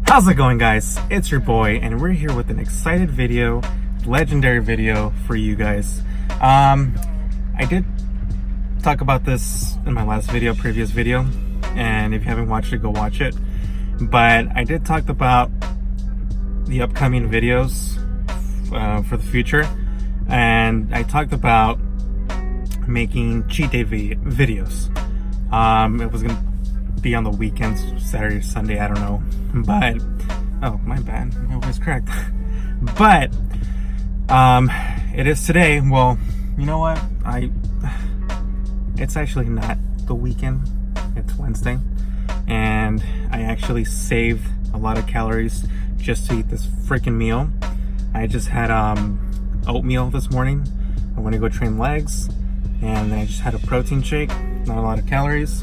How's it going, guys? It's your boy, and we're here with an excited video, legendary video for you guys. I did talk about this in my last video, previous video, and if you haven't watched it, go watch it. But I did talk about the upcoming videos for the future, and I talked about making cheat day videos. It was gonna be on the weekends, Saturday or Sunday, I don't know, but oh, my bad, my voice cracked. But it is today. Well, you know what, it's actually not the weekend, it's Wednesday, and I actually saved a lot of calories just to eat this freaking meal. I just had oatmeal this morning. I want to go train legs, and I just had a protein shake, not a lot of calories.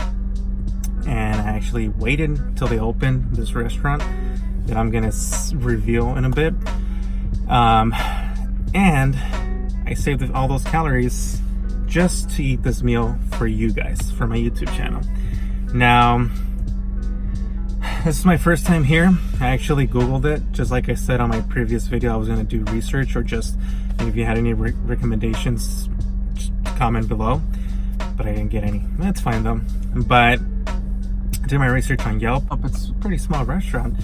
And I actually waited until they opened this restaurant that I'm gonna reveal in a bit. And I saved all those calories just to eat this meal for you guys, for my YouTube channel. Now, this is my first time here. I actually Googled it, just like I said on my previous video. I was gonna do research, or just if you had any recommendations, just comment below. But I didn't get any. That's fine though. But I did my research on Yelp. It's a pretty small restaurant,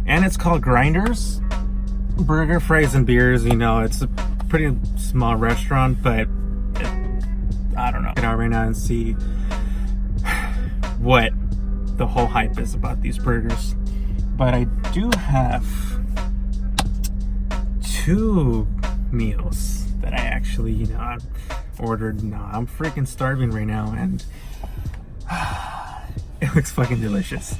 and it's called Grinderz. Burger, fries, and beers. You know, it's a pretty small restaurant, but I don't know. Get out right now and see what the whole hype is about these burgers. But I do have 2 meals that I actually, I ordered. No, I'm freaking starving right now, and it looks fucking delicious.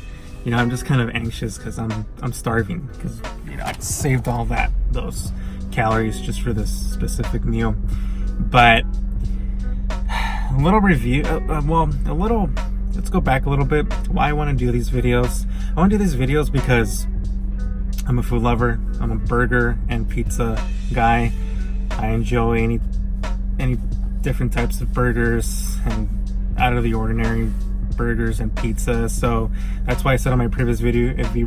I'm just kind of anxious because I'm starving, because I saved all those calories just for this specific meal. But a little review, let's go back a little bit. Why I want to do these videos? I want to do these videos because I'm a food lover. I'm a burger and pizza guy. I enjoy any different types of burgers and out of the ordinary burgers and pizza. So that's why I said on my previous video, if you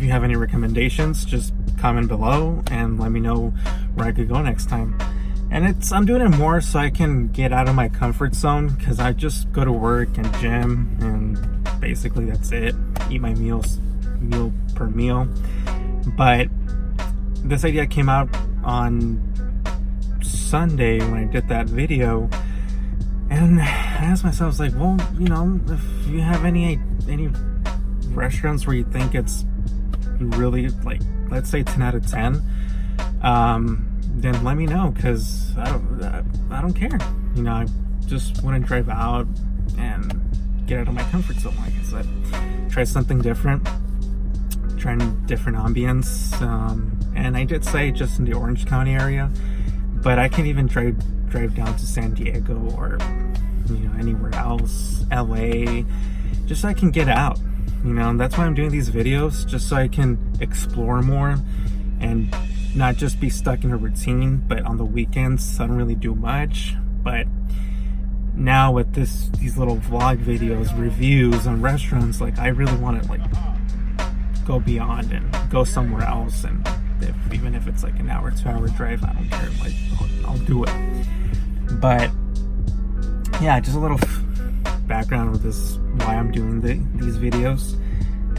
have any recommendations, just comment below and let me know where I could go next time. And I'm doing it more so I can get out of my comfort zone, because I just go to work and gym, and basically that's it. Eat my meal per meal. But this idea came out on Sunday when I did that video, and I asked myself, I was like, well, if you have any restaurants where you think it's really, like, let's say 10 out of 10, then let me know, because I don't care. I just want to drive out and get out of my comfort zone, like I said. Try something different, trying different ambience. And I did say just in the Orange County area, but I can even drive down to San Diego or anywhere else, LA, just so I can get out. And that's why I'm doing these videos, just so I can explore more and not just be stuck in a routine. But on the weekends I don't really do much. But now with these little vlog videos, reviews on restaurants, like, I really want to, like, go beyond and go somewhere else. And even if it's like an hour, 2-hour drive, I don't care. Like, I'll do it. But yeah, just a little background with this, why I'm doing these videos.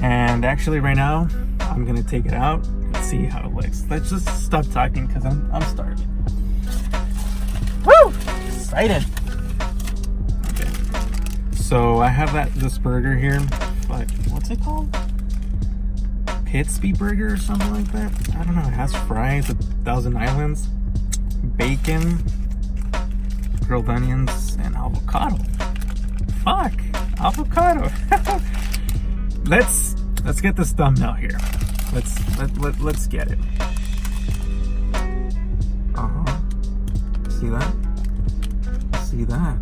And actually right now I'm gonna take it out and see how it looks. Let's just stop talking, because I'm starving. Woo! Excited. Okay, so I have this burger here, like, what's it called? Pitsby burger or something like that. I don't know. It has fries, 1,000 Islands, bacon, grilled onions, and avocado. Fuck, avocado. Let's get this thumbnail here. Let's get it. See that,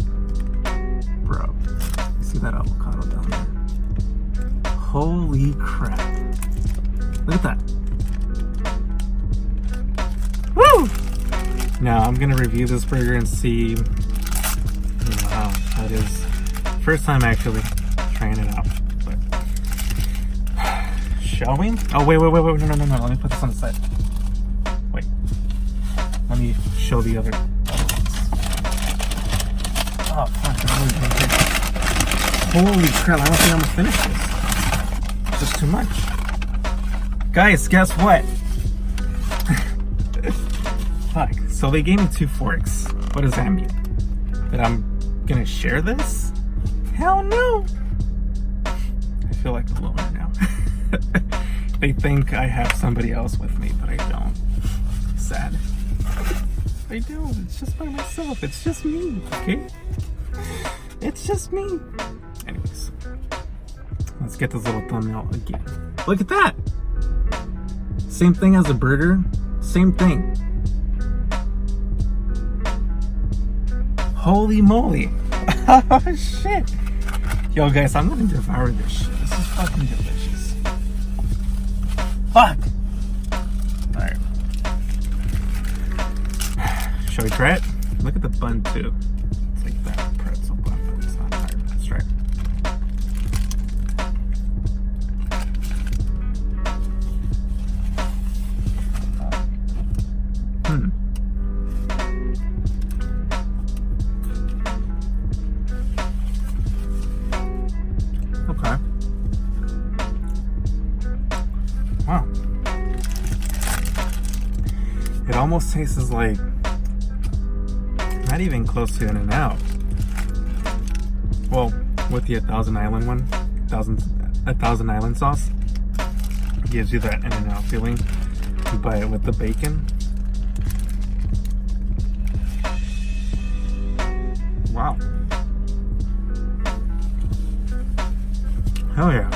bro? You see that avocado down there? Holy crap! Look at that. Woo! Now I'm gonna review this burger and see how it is. First time actually trying it out, but Shall we? Oh, wait. No. Let me put this on the side. Wait. Let me show the other. Oh, fuck. Holy crap. I don't think I'm going to finish this. Just too much. Guys, guess what? Fuck. So they gave me 2 forks. What does that mean? That I'm going to share this? Hell no. I feel like a loner now. They think I have somebody else with me, but I don't. Sad. I don't. It's just by myself. It's just me, okay? It's just me. Anyways, let's get this little thumbnail again. Look at that. Same thing as a burger. Same thing. Holy moly. Oh, shit. Yo, guys, I'm gonna devour this shit. This is fucking delicious. Fuck! Alright. Shall we try it? Look at the bun, too. It's like that pretzel bun, but it's not hard. Let's try it. Okay. Wow. It almost tastes like not even close to In-N-Out. Well, with the 1,000 Island one, 1,000 Island sauce, it gives you that In-N-Out feeling. But with the bacon, wow. Hell yeah.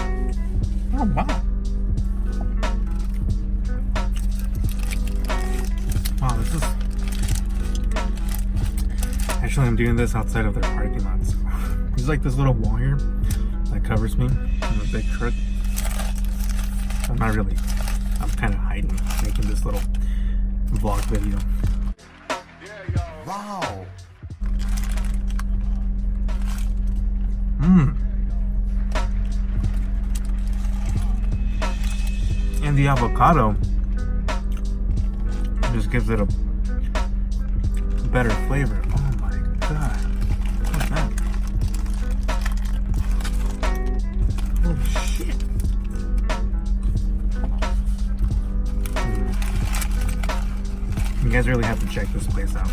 Oh, wow. Wow, this is... Actually, I'm doing this outside of their parking lots. There's like this little wall here that covers me in a big truck. I'm not really... I'm kind of hiding, making this little vlog video. Wow. And the avocado just gives it a better flavor. Oh my god. What's that? Holy shit. You guys really have to check this place out.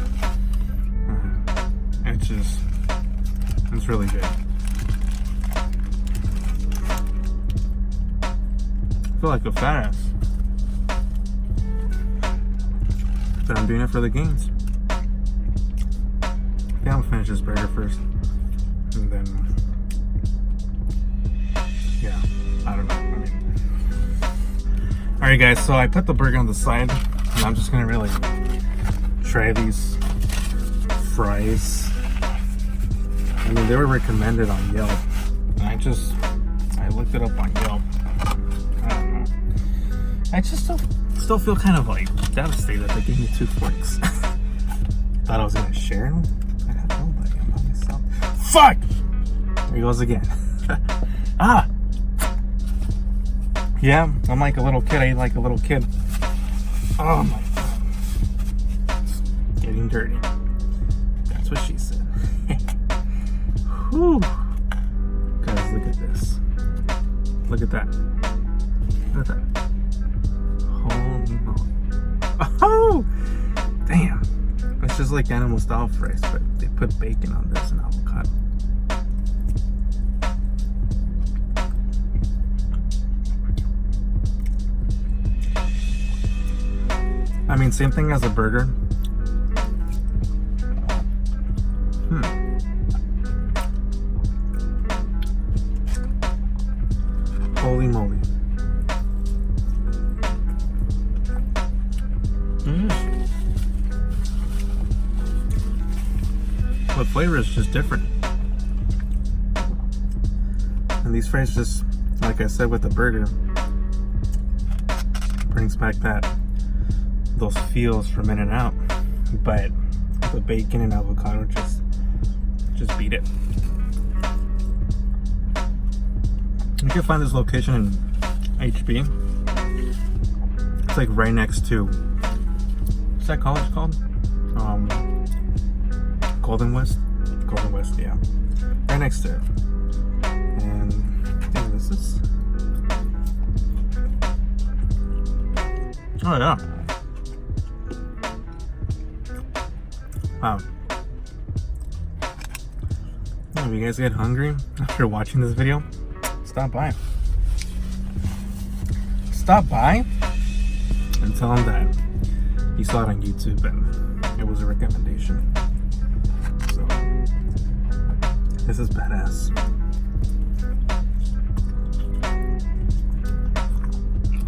It's really good. I feel like a fat ass. But I'm doing it for the gains. Yeah, I'm gonna finish this burger first. And then, yeah, I don't know. I mean, alright guys, so I put the burger on the side. And I'm just gonna really try these fries. I mean, they were recommended on Yelp. And I looked it up on Yelp. I don't know. I just still feel kind of like devastated that they gave me 2 forks. Thought I was gonna share them. I have nobody. I'm by myself. Fuck! There he goes again. Ah! Yeah, I'm like a little kid. I eat like a little kid. Oh my god. It's getting dirty. That's what she said. Whew. Guys, look at this. Look at that. Look at that. Holy moly. Oh! Damn. It's just like animal style fries, but they put bacon on this and avocado. I mean, same thing as a burger. Holy moly. The flavor is just different. And these fries just, like I said with the burger, brings back those feels from In-N-Out. But the bacon and avocado just beat it. You can find this location in B. It's like right next to, what's that college called? Golden West, yeah, right next to it. And I think this is, oh yeah, wow. If you guys get hungry after watching this video, stop by and tell them that you saw it on YouTube and it was a recommendation. So this is badass.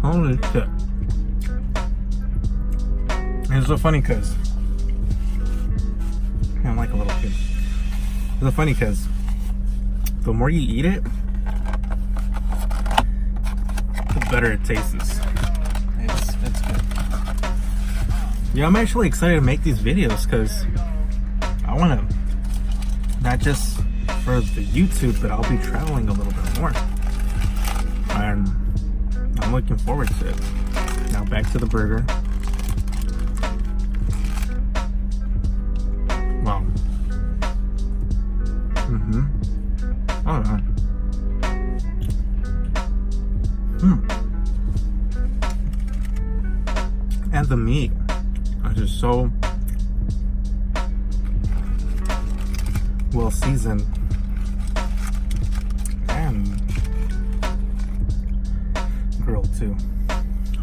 Holy shit. And it's so funny because I'm like a little kid. It's so funny because the more you eat it, the better it tastes. It's good. Yeah, I'm actually excited to make these videos because I want to, not just for the YouTube, but I'll be traveling a little bit more. And I'm looking forward to it. Now back to the burger. Wow. Oh yeah. And the meat are just so well seasoned and grilled too.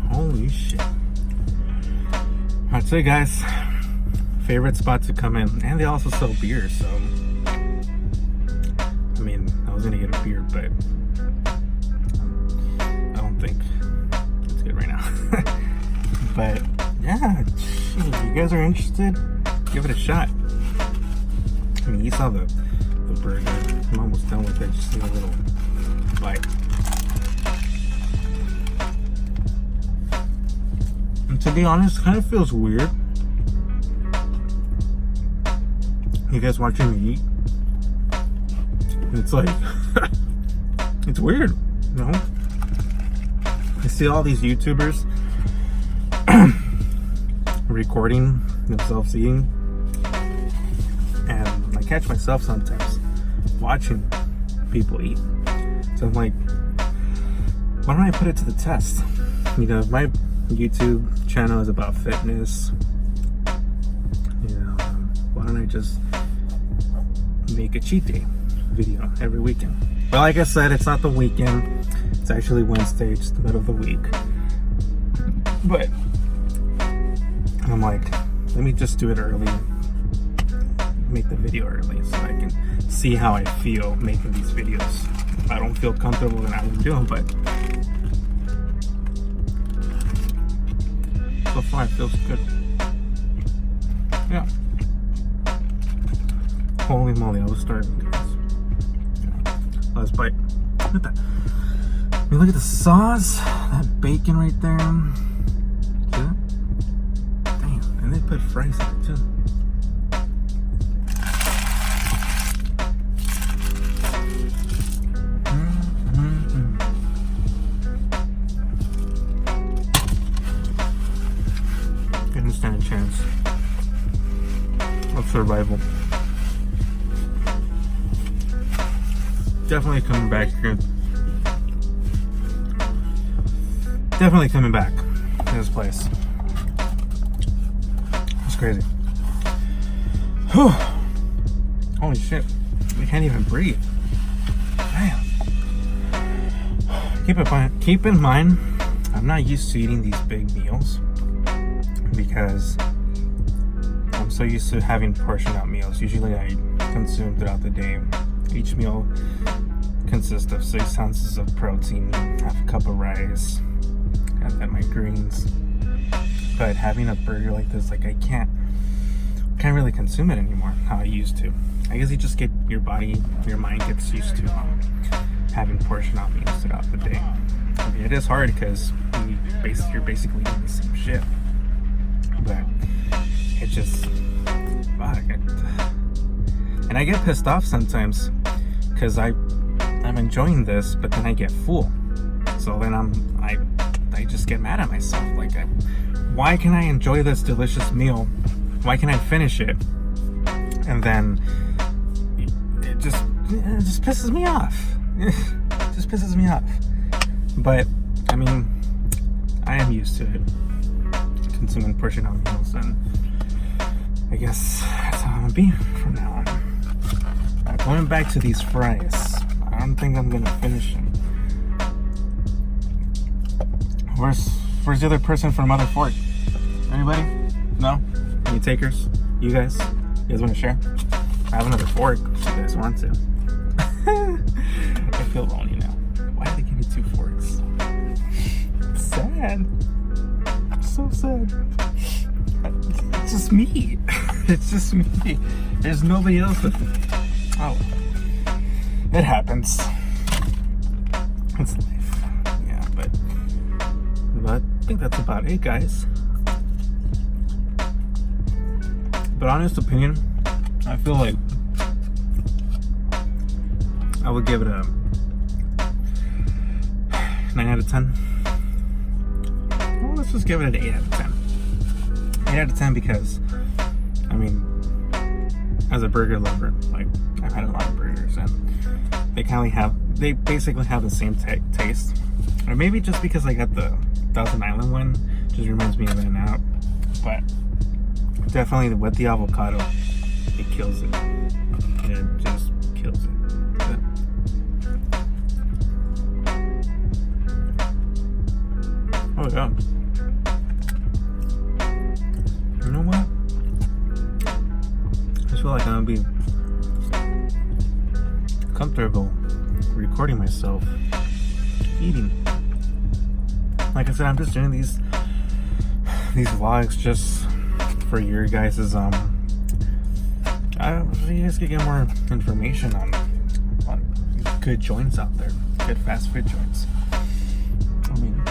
Holy shit. I'd say, guys, favorite spot to come in. And they also sell beer, so I mean, I was gonna get a beer, but I don't think it's good right now. But yeah, if you guys are interested, give it a shot. I mean, you saw the burger. I'm almost done with it. Just need a little bite. And to be honest, it kind of feels weird. You guys watching me eat? It's like, it's weird, you know? I see all these YouTubers recording themselves eating, and I catch myself sometimes watching people eat. So I'm like, why don't I put it to the test? You know, my YouTube channel is about fitness. You know, why don't I just make a cheat day video every weekend? But like I said, it's not the weekend. It's actually Wednesday, it's the middle of the week. But I'm like, let me just do it early. Make the video early so I can see how I feel making these videos. If I don't feel comfortable, then I won't do them, but so far it feels good. Yeah. Holy moly, I was starving, guys. Yeah. Let's bite. Look at that. I mean, look at the sauce. That bacon right there. See that? Damn. And they put fries in it too. Didn't stand a chance of survival. Definitely coming back here. Definitely coming back to this place. It's crazy. Whew. Holy shit. We can't even breathe. Damn. Keep in mind, I'm not used to eating these big meals because I'm so used to having portioned out meals. Usually I consume throughout the day. Each meal consists of 6 ounces of protein, half a cup of rice, and then my greens. But having a burger like this, like I can't really consume it anymore how I used to. I guess you just get your mind gets used to having portion out meals throughout the day. I mean, it is hard because you're basically eating the same shit. But it just, fuck it. And I get pissed off sometimes because I'm enjoying this, but then I get full. So then I just get mad at myself. Like, why can I enjoy this delicious meal? Why can I finish it? And then it just pisses me off. It just pisses me off. But I mean, I am used to it, consuming portion-out meals, and I guess that's how I'm gonna be from now on. Going back to these fries, I don't think I'm gonna finish them. Where's the other person for another fork? Anybody? No? Any takers? You guys? You guys want to share? I have another fork if you guys want to. I feel lonely now. Why did they give me 2 forks? It's sad. So sad. It's just me. It's just me. There's nobody else with me. Oh, it happens. It's life. Yeah, but I think that's about it, guys. But honest opinion, I feel like I would give it a 9 out of 10. Well, let's just give it an 8 out of 10. 8 out of 10 because, I mean, as a burger lover, like, I've had a lot of burgers, and they basically have the same taste. Or maybe just because I got the Thousand Island one, just reminds me of it now. But definitely with the avocado, it kills it. It just kills it. Yeah. Oh yeah. You know what? I just feel like I'm gonna be comfortable recording myself eating. Like I said, I'm just doing these vlogs just for your guys', so you guys can get more information on good joints out there, good fast food joints. I mean,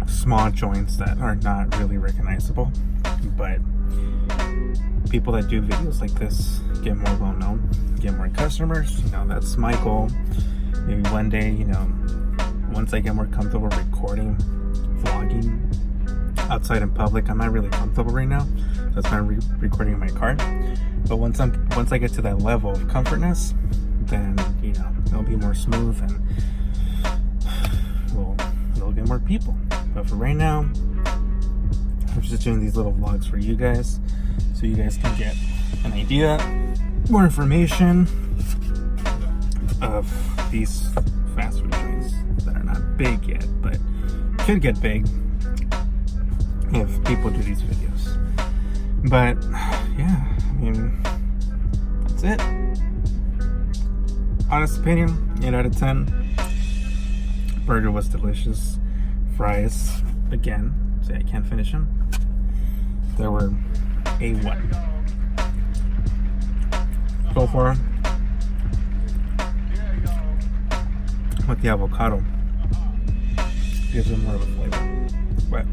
small joints that are not really recognizable, but people that do videos like this get more well known, get more customers. You know, that's my goal. Maybe one day, you know, once I get more comfortable recording, vlogging outside in public. I'm not really comfortable right now, so that's why I'm recording in my car. But once I get to that level of comfortness, then, you know, it'll be more smooth, and we'll get more people. But for right now, I'm just doing these little vlogs for you guys, so you guys can get an idea, more information of these fast food joints that are not big yet, but could get big if people do these videos. But yeah, I mean, that's it. Honest opinion, 8 out of 10. Burger was delicious. Fries, again, say I can't finish them. They were A1. Go for them. With the avocado, gives them more of a flavor. But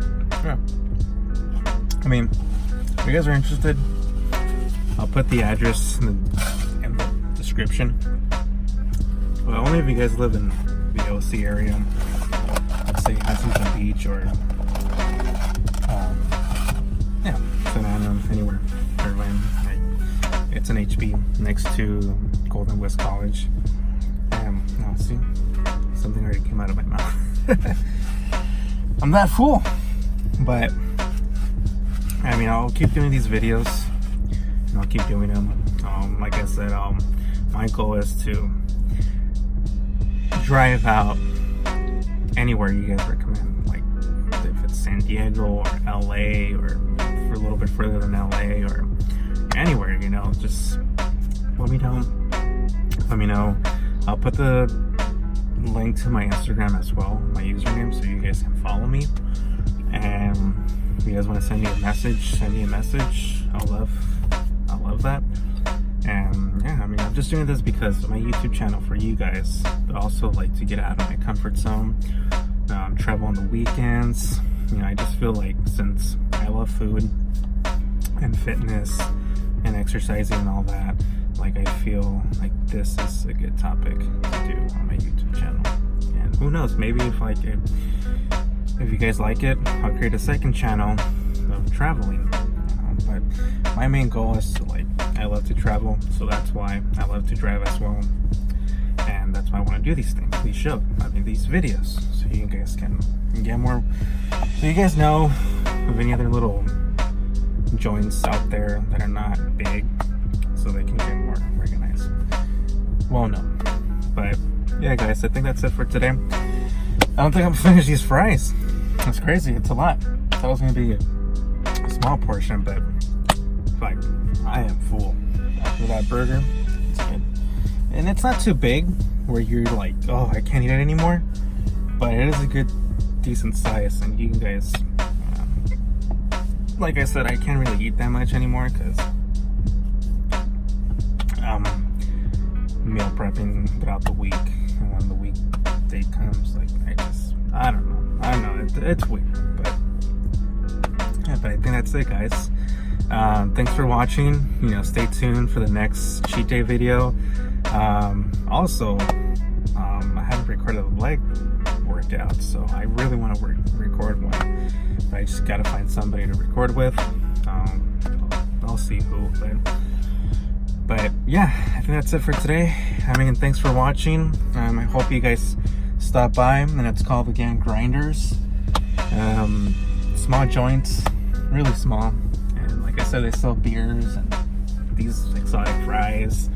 yeah, I mean, if you guys are interested, I'll put the address in the description. Well, only if you guys live in the OC area, let's say Huntington Beach or Savannah, anywhere. It's an HB next to Golden West College. No, see, something already came out of my mouth. I'm that fool. But I mean, I'll keep doing these videos, and I'll keep doing them. Like I said, my goal is to drive out anywhere you guys recommend, like if it's San Diego or LA, or for a little bit further than LA, or anywhere, you know, just let me know. I'll put the link to my Instagram as well, my username, so you guys can follow me. And if you guys want to send me a message, send me a message. I'll love that. And yeah, I mean, I'm just doing this because my YouTube channel for you guys, but also like to get out of my comfort zone, travel on the weekends. You know, I just feel like, since I love food and fitness and exercising and all that, like I feel like this is a good topic to do on my YouTube channel. And who knows, maybe if you guys like it, I'll create a second channel of traveling. But my main goal is to, like, I love to travel, so that's why I love to drive as well. And that's why I want to do these things, these videos, so you guys can get more, so you guys know of any other little joints out there that are not big, so they can get more organized. Well, no. But yeah, guys, I think that's it for today. I don't think I'm finished these fries. That's crazy. It's a lot. I thought it was gonna be a small portion, but like, I am full after that burger. It's good, and it's not too big where you're like, oh, I can't eat it anymore. But it is a good, decent size, and you guys, like I said, I can't really eat that much anymore because meal prepping throughout the week, and when the weekday comes, like, I don't know, it's weird, but yeah, but I think that's it, guys. Thanks for watching. Stay tuned for the next cheat day video. Also, I haven't recorded a leg workout, so I really want to record one, but I just gotta find somebody to record with. I'll see who, but yeah, I think that's it for today. Thanks for watching. I hope you guys stop by, and it's called, again, Grinderz. Small joints, really small, and like I said, they sell beers and these exotic fries.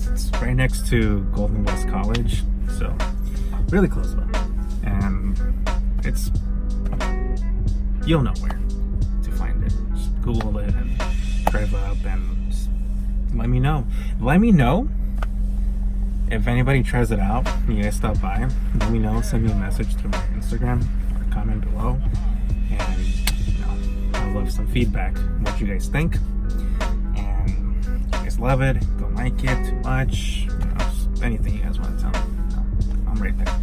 It's right next to Golden West College, so really close by, and you'll know where to find it. Just Google it and drive up, and just let me know if anybody tries it out. You guys stop by, let me know, send me a message through my Instagram or comment below, and I love some feedback, what you guys think, and if you guys love it, don't like it too much, just anything you guys want to tell me, I'm right there.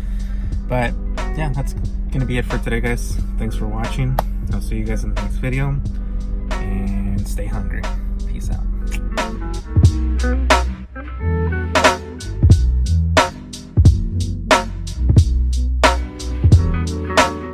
But yeah, that's gonna be it for today, guys. Thanks for watching. I'll see you guys in the next video, and stay hungry. Peace out.